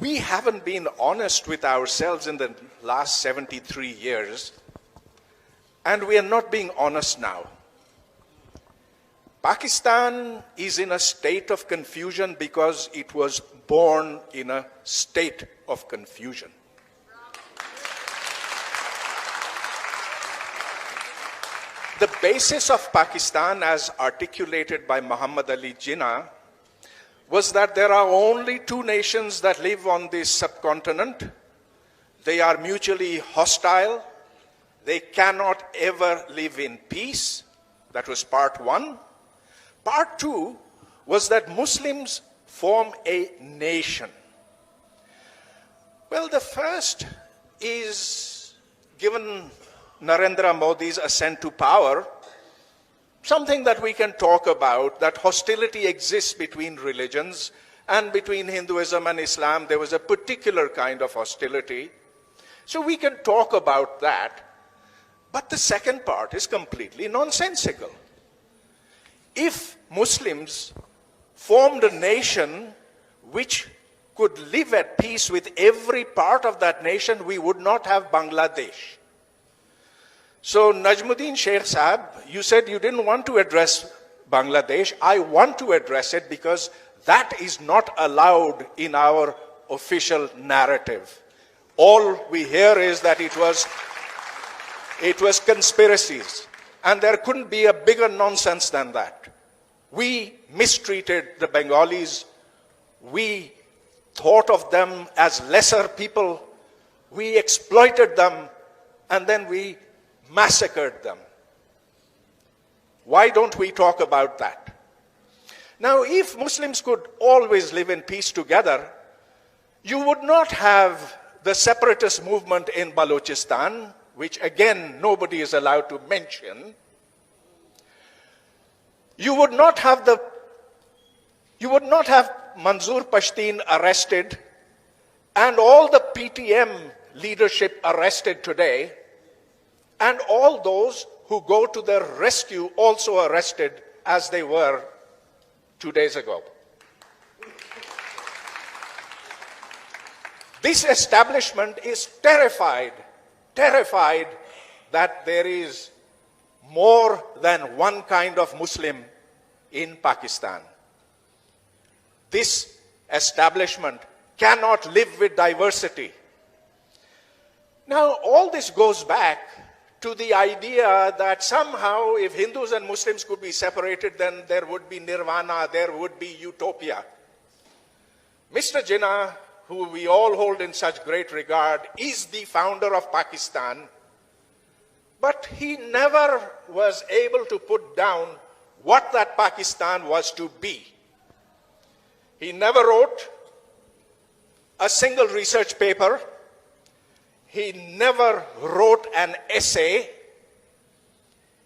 We haven't been honest with ourselves in the last 73 years, and we are not being honest now. Pakistan is in a state of confusion because it was born in a state of confusion. The basis of Pakistan, as articulated by Muhammad Ali Jinnah, was that there are only two nations that live on this subcontinent. They are mutually hostile. They cannot ever live in peace. That was part one. Part two was that Muslims form a nation. Well, the first is, given Narendra Modi's ascent to power, something that we can talk about, that hostility exists between religions, and between Hinduism and Islam there was a particular kind of hostility. So we can talk about that. But the second part is completely nonsensical. If Muslims formed a nation which could live at peace with every part of that nation, we would not have Bangladesh. So Najmuddin Sheikh Sahab, you said you didn't want to address Bangladesh. I want to address it because that is not allowed in our official narrative. All we hear is that it was conspiracies. And there couldn't be a bigger nonsense than that. We mistreated the Bengalis. We thought of them as lesser people. We exploited them, and then we massacred them. Why don't we talk about that? Now, if Muslims could always live in peace together, you would not have the separatist movement in Balochistan, which again nobody is allowed to mention. You would not have Manzoor Pashtun arrested and all the PTM leadership arrested today, and all those who go to their rescue also arrested as they were 2 days ago. This establishment is terrified that there is more than one kind of Muslim in Pakistan. This establishment cannot live with diversity. Now, all this goes back to the idea that somehow if Hindus and Muslims could be separated, then there would be nirvana, there would be utopia. Mr. Jinnah, who we all hold in such great regard, is the founder of Pakistan, but he never was able to put down what that Pakistan was to be. He never wrote a single research paper. He never wrote an essay.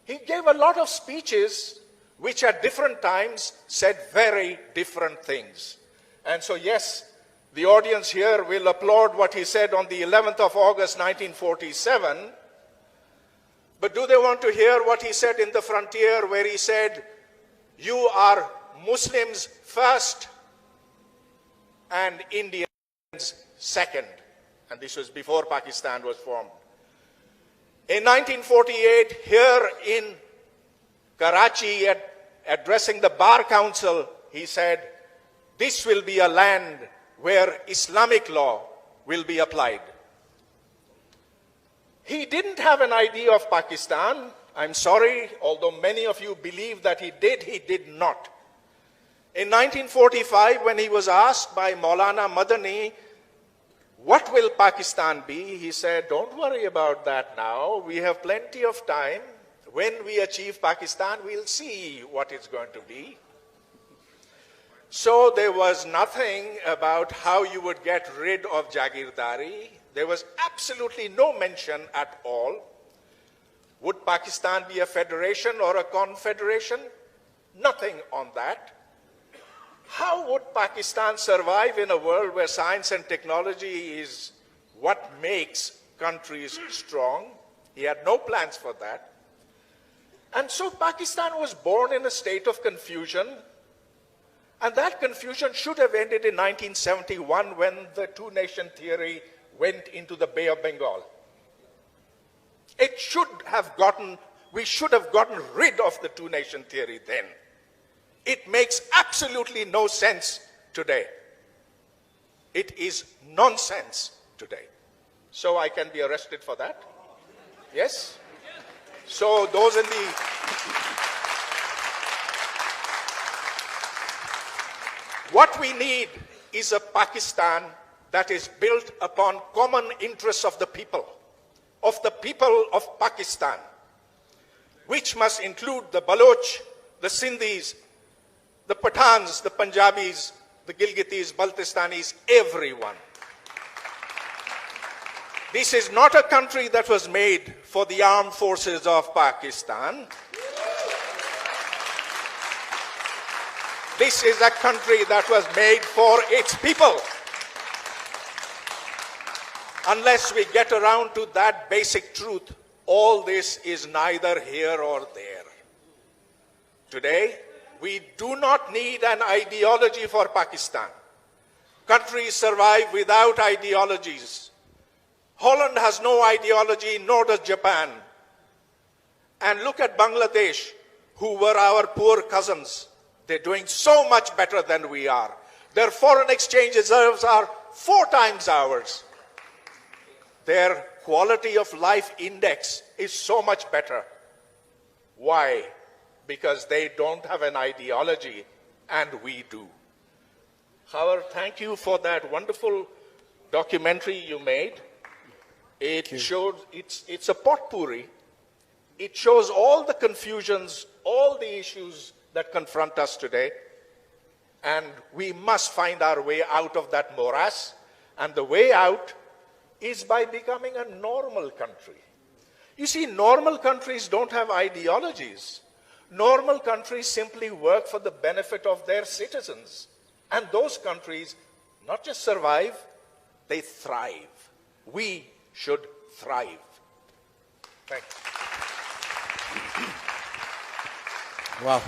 He gave a lot of speeches which at different times said very different things. And so yes, the audience here will applaud what he said on the 11th of August 1947. But do they want to hear what he said in the frontier, where he said, "You are Muslims first and Indians second"? And this was before Pakistan was formed. In 1948, here in Karachi, addressing the Bar Council, he said, "This will be a land where Islamic law will be applied." He didn't have an idea of Pakistan. I'm sorry, although many of you believe that he did not. In 1945, when he was asked by Maulana Madani, "What will Pakistan be?" he said, "Don't worry about that now. We have plenty of time. When we achieve Pakistan, we'll see what it's going to be." So there was nothing about how you would get rid of Jagirdari. There was absolutely no mention at all. Would Pakistan be a federation or a confederation? Nothing on that. How would Pakistan survive in a world where science and technology is what makes countries strong? He had no plans for that. And so Pakistan was born in a state of confusion. And that confusion should have ended in 1971 when the two-nation theory went into the Bay of Bengal. We should have gotten rid of the two-nation theory then. It makes absolutely no sense today. It is nonsense today. So I can be arrested for that? Yes? So those in the... What we need is a Pakistan that is built upon common interests of the people of Pakistan, which must include the Baloch, the Sindhis, the Pathans, the Punjabis, the Gilgitis, Baltistanis, everyone. This is not a country that was made for the armed forces of Pakistan. This is a country that was made for its people. Unless we get around to that basic truth, all this is neither here or there. Today, we do not need an ideology for Pakistan. Countries survive without ideologies. Holland has no ideology, nor does Japan. And look at Bangladesh, who were our poor cousins. They're doing so much better than we are. Their foreign exchange reserves are 4 times ours. Their quality of life index is so much better. Why? Because they don't have an ideology, and we do. However, thank you for that wonderful documentary you made. It showed, it's a potpourri. It shows all the confusions, all the issues that confront us today, and we must find our way out of that morass, and the way out is by becoming a normal country. You see, normal countries don't have ideologies. Normal countries simply work for the benefit of their citizens, and those countries not just survive, they thrive. We should thrive. Thank you. Wow.